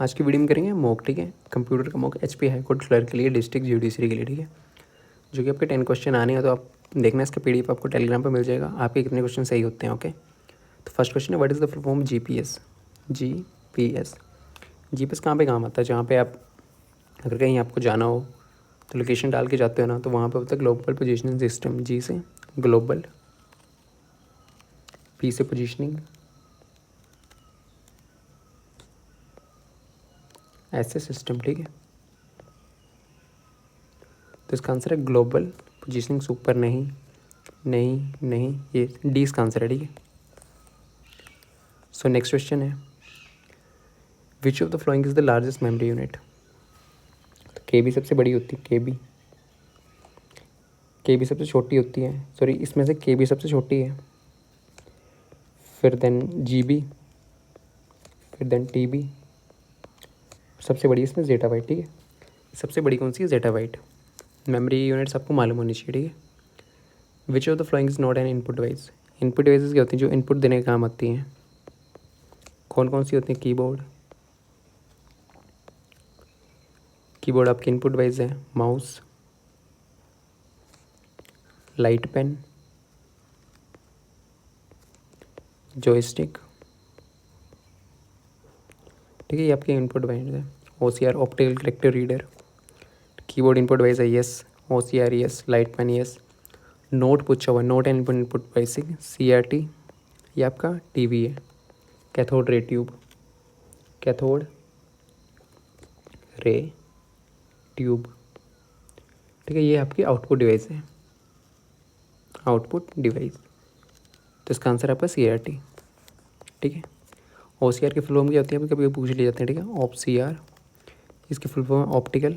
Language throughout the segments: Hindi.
आज की वीडियो में करेंगे मॉक, ठीक है, कंप्यूटर का mock HP high court clerk के लिए, डिस्ट्रिक्ट जुडिशरी के लिए, ठीक है, जो कि आपके 10 क्वेश्चन आने हैं। तो आप देखना, इसका PDF आपको टेलीग्राम पर मिल जाएगा, आपके कितने क्वेश्चन सही होते हैं। ओके, तो फर्स्ट क्वेश्चन है, what is the full form GPS। GPS कहाँ पे काम आता है? जहाँ पे आप अगर कहीं आपको जाना हो तो लोकेशन डाल के जाते हो ना, तो वहाँ पे होता है ग्लोबल पोजीशनिंग सिस्टम। G से ग्लोबल, P से पोजीशनिंग, S से सिस्टम, ठीक है। तो इसका आंसर है ग्लोबल पोजीशनिंग सुपर। नहीं नहीं नहीं, ये D इसका आंसर है, ठीक है। सो नेक्स्ट क्वेश्चन है, which of the following is the largest memory unit. तो KB सबसे बड़ी होती है, KB सबसे छोटी होती है, सॉरी इसमें से KB सबसे छोटी है, फिर देन GB, फिर देन TB, सबसे बड़ी इसमें ज़ेटाबाइट, ठीक है। सबसे बड़ी कौन सी है? ज़ेटाबाइट। मेमोरी यूनिट्स आपको मालूम होनी चाहिए, ठीक है। Which of the following is not an input device. Input devices क्या होती हैं? जो इनपुट देने के काम आती हैं। कौन कौन सी होती हैं? कीबोर्ड आपकी इनपुट डिवाइस है। माउस, लाइट पेन, जॉयस्टिक, ठीक है, ये आपके इनपुट डिवाइस है। OCR optical character reader, keyboard input device है, yes. OCR yes, light pen yes. Not पूछा हुआ, not and input device, CRT, ये आपका TV है। Cathode ray tube, cathode ray tube, ठीक है, ये आपकी आउटपुट डिवाइस है, आउटपुट डिवाइस। तो इसका आंसर आपका CRT, ठीक है। OCR की फुल फॉर्म क्या होती है? कभी पूछ लिए जाते हैं, ठीक है। OPCR, इसकी full form optical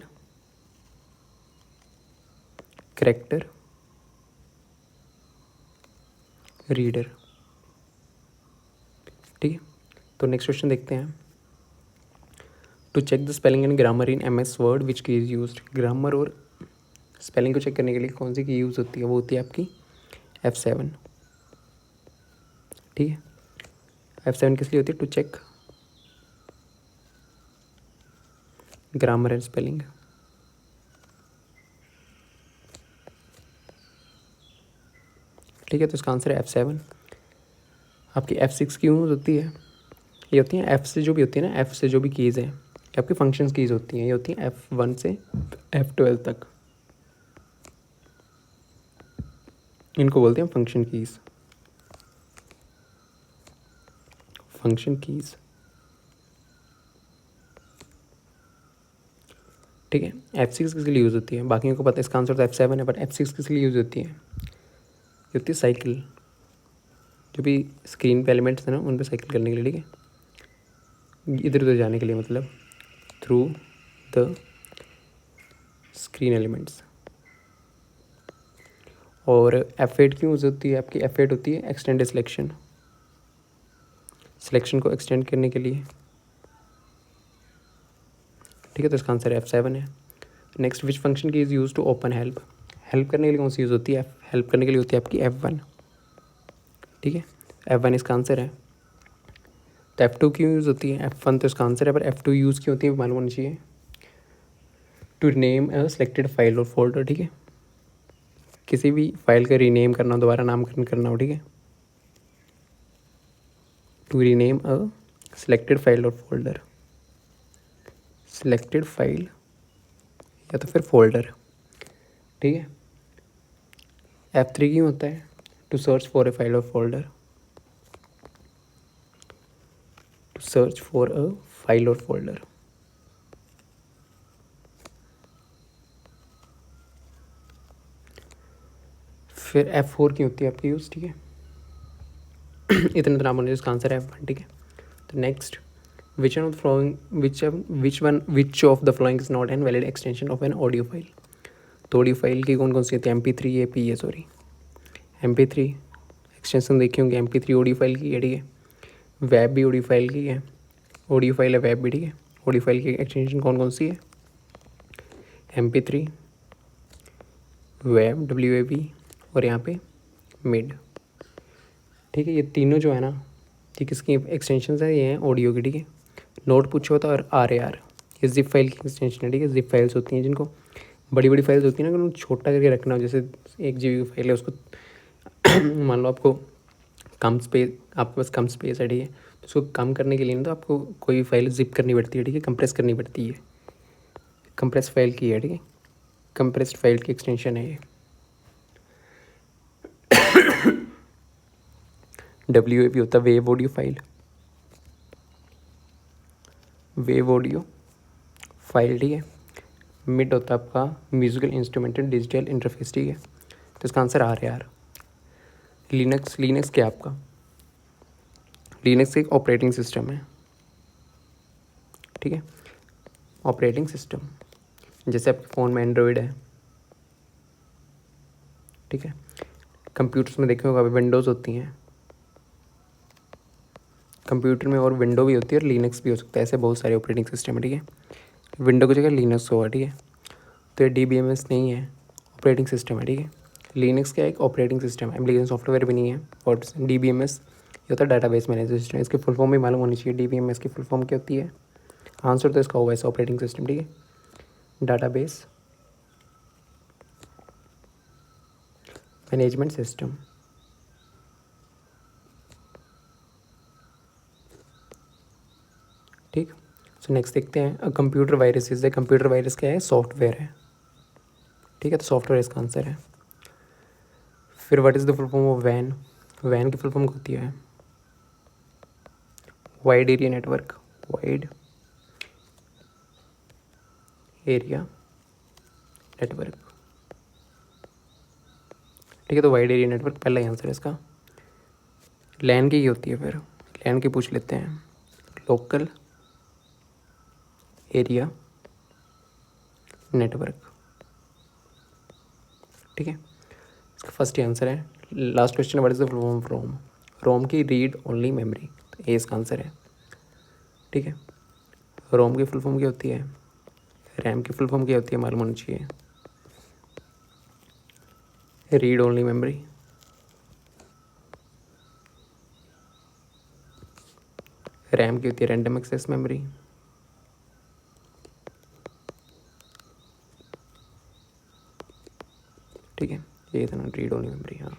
character reader, ठीक है। तो नेक्स्ट क्वेश्चन देखते हैं, to check the spelling and grammar in MS word which key is used. Grammar और स्पेलिंग को चेक करने के लिए कौन सी की यूज़ होती है? वो होती है आपकी F7, ठीक है। F7 किस लिए होती है? To check grammar and spelling, ठीक है। तो इसका आंसर है F7। आपकी F6 की यूज़ होती है, ये होती हैं F से जो भी होती है ना, F से जो भी कीज़ हैं, ये आपकी फंक्शंस कीज़ होती हैं। ये होती हैं F1 से F12 तक, इनको बोलते हैं फंक्शन कीज़, फंक्शन कीज़, ठीक है। F6 किस लिए यूज़ होती है? बाकी को पता है, इसका आंसर तो F7 है, बट F6 किस लिए यूज़ होती है? ये होती है साइकिल, जो भी स्क्रीन पे एलिमेंट्स हैं ना, उन पे साइकिल करने के लिए, ठीक है, इधर उधर जाने के लिए, मतलब थ्रू द स्क्रीन एलिमेंट्स। और F8 क्यों यूज़ होती है? आपकी F8 होती है एक्सटेंड सिलेक्शन, सिलेक्शन को एक्सटेंड करने के लिए, ठीक है। तो इसका आंसर F7 है। Next, which function key is use to open help. Help करने के लिए कौन सी यूज़ होती है? हेल्प करने के लिए होती है आपकी F1, ठीक है। F1 इसका आंसर है। तो F2 क्यों यूज़ होती है? F1 तो इसका आंसर है, पर F2 यूज़ क्यों होती है मालूम होनी चाहिए। To rename a selected file और फोल्डर, ठीक है, किसी भी फाइल का रीनेम करना हो, दोबारा नामकरण करना हो, ठीक है। To rename a selected file और फोल्डर, सिलेक्टेड फाइल या तो फिर फोल्डर, ठीक है। F3 क्यों होता है? To search for a file और folder, to search for a file और फोल्डर। फिर F4 की होती है आपकी यूज़, ठीक है। इतने नाम होने, इसका आंसर है F1, ठीक है। तो next, which of the flowing which of the following is not an valid extension of an audio file. तो ऑडियो फाइल की कौन कौन सी होती है? MP3 है, P है, सॉरी MP3 एक्सटेंशन देखी होंगी, MP3 ऑडियो फाइल की है, ठीक है। वेब भी ऑडियो फाइल की है, ऑडियो फाइल है, वेब भी, ठीक है। ऑडियो फाइल की एक्सटेंशन कौन कौन सी है? MP3, वेब WAV, और यहाँ पे मिड, ठीक है। ये तीनों जो है ना, ये किसकी एक्सटेंशन है? ये हैं ऑडियो की, ठीक है। नोट पूछा होता है और RAR, ये जिप फाइल की एक्सटेंशन है, ठीक है। जिप फाइल्स होती हैं जिनको बड़ी बड़ी फाइल्स होती हैं ना, उनको छोटा करके रखना हो, जैसे 1 GB की फाइल है उसको मान लो आपको कम स्पेस, आपके पास कम स्पेस है, ठीक है, तो उसको कम करने के लिए ना तो आपको कोई भी फाइल जिप करनी पड़ती है, ठीक है, कंप्रेस करनी पड़ती है। कंप्रेस फाइल की है, ठीक है, कंप्रेस्ड फाइल की एक्सटेंशन है ये। WAV होता है wave audio file, wave audio file, ठीक है। मिड होता है आपका म्यूजिकल इंस्ट्रूमेंटल डिजिटल इंटरफेस, ठीक है, तो इसका आंसर RAR। लिनक्स क्या है आपका? लिनक्स एक ऑपरेटिंग सिस्टम है, ठीक है, ऑपरेटिंग सिस्टम। जैसे आपके फ़ोन में एंड्रॉयड है, ठीक है, कंप्यूटर्स में देखे होगा विंडोज़ होती हैं, कंप्यूटर में और विंडो भी होती है और लिनक्स भी हो सकता है, ऐसे बहुत सारे ऑपरेटिंग सिस्टम है, ठीक है। विंडो की जगह लिनक्स होगा, ठीक है, तो ये DBMS नहीं है, ऑपरेटिंग सिस्टम है, ठीक है। लिनक्स क्या एक ऑपरेटिंग सिस्टम है, एप्लीकेशन सॉफ्टवेयर भी नहीं है। और DBMS ये होता है डाटाबेस मैनेजमेंट सिस्टम, इसकी फुल फॉर्म भी मालूम होनी चाहिए। DBMS की फुल फॉर्म क्या होती है? आंसर तो इसका होगा ऐसा, ऑपरेटिंग सिस्टम, ठीक है, डाटाबेस मैनेजमेंट सिस्टम, ठीक। सो नेक्स्ट देखते हैं, computer virus is, computer virus क्या है? सॉफ्टवेयर है, ठीक है, तो सॉफ्टवेयर इसका आंसर है। फिर what is the full form of वैन? वैन की फुल फॉर्म होती है wide area network, wide area network, ठीक है, तो वाइड एरिया नेटवर्क पहला ही आंसर है इसका। लैन की होती है, फिर लैन की पूछ लेते हैं, लोकल एरिया नेटवर्क, ठीक है, इसका फर्स्ट ही आंसर है। Last question, what is the full form of ROM? ROM की रीड ओनली मेमोरी, तो ये इसका आंसर है, ठीक है। रोम की फुल फॉर्म क्या होती है? रैम की फुल फॉर्म क्या होती है? मालूम होनी चाहिए। रीड ओनली मेमोरी, रैम की होती है रैंडम एक्सेस मेमोरी, ठीक है, ये था ना रीड ओनली मेमोरी। हाँ,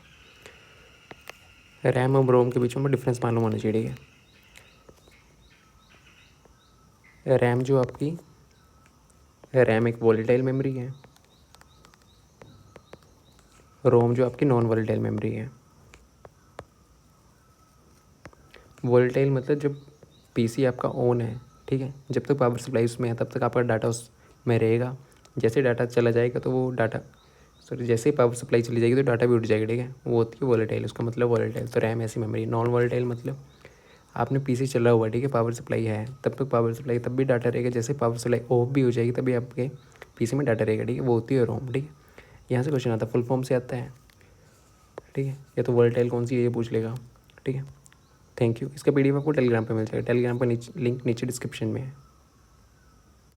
रैम और रोम के बीच में डिफरेंस मालूम होना चाहिए, ठीक है। रैम जो आपकी, रैम एक वोलेटाइल मेमोरी है, रोम जो आपकी नॉन वोलेटाइल मेमोरी है। वोलेटाइल मतलब जब PC आपका ऑन है, ठीक है, जब तक पावर सप्लाई उसमें है तब तक आपका डाटा उसमें रहेगा। जैसे डाटा चला जाएगा तो वो डाटा, सॉरी, जैसे ही पावर सप्लाई चली जाएगी तो डाटा भी उठ जाएगा, ठीक है, वो होती है वोलेटाइल, उसका मतलब वोलेटाइल। तो रैम ऐसी मेमोरी। नॉन वोलेटाइल मतलब आपने PC चला हुआ, ठीक है, पावर सप्लाई है, तब तक पावर सप्लाई, तब भी डाटा रहेगा, जैसे पावर सप्लाई ऑफ भी हो जाएगी तभी आपके PC में डाटा रहेगा, ठीक है, वो होती है रोम, ठीक है। यहाँ से क्वेश्चन आता है, फुल फॉर्म से आता है, ठीक है, या तो वोलेटाइल कौन सी है ये पूछ लेगा, ठीक है। Thank you. इसका PDF आपको टेलीग्राम पे मिल जाएगा, टेलीग्राम का लिंक नीचे डिस्क्रिप्शन में है।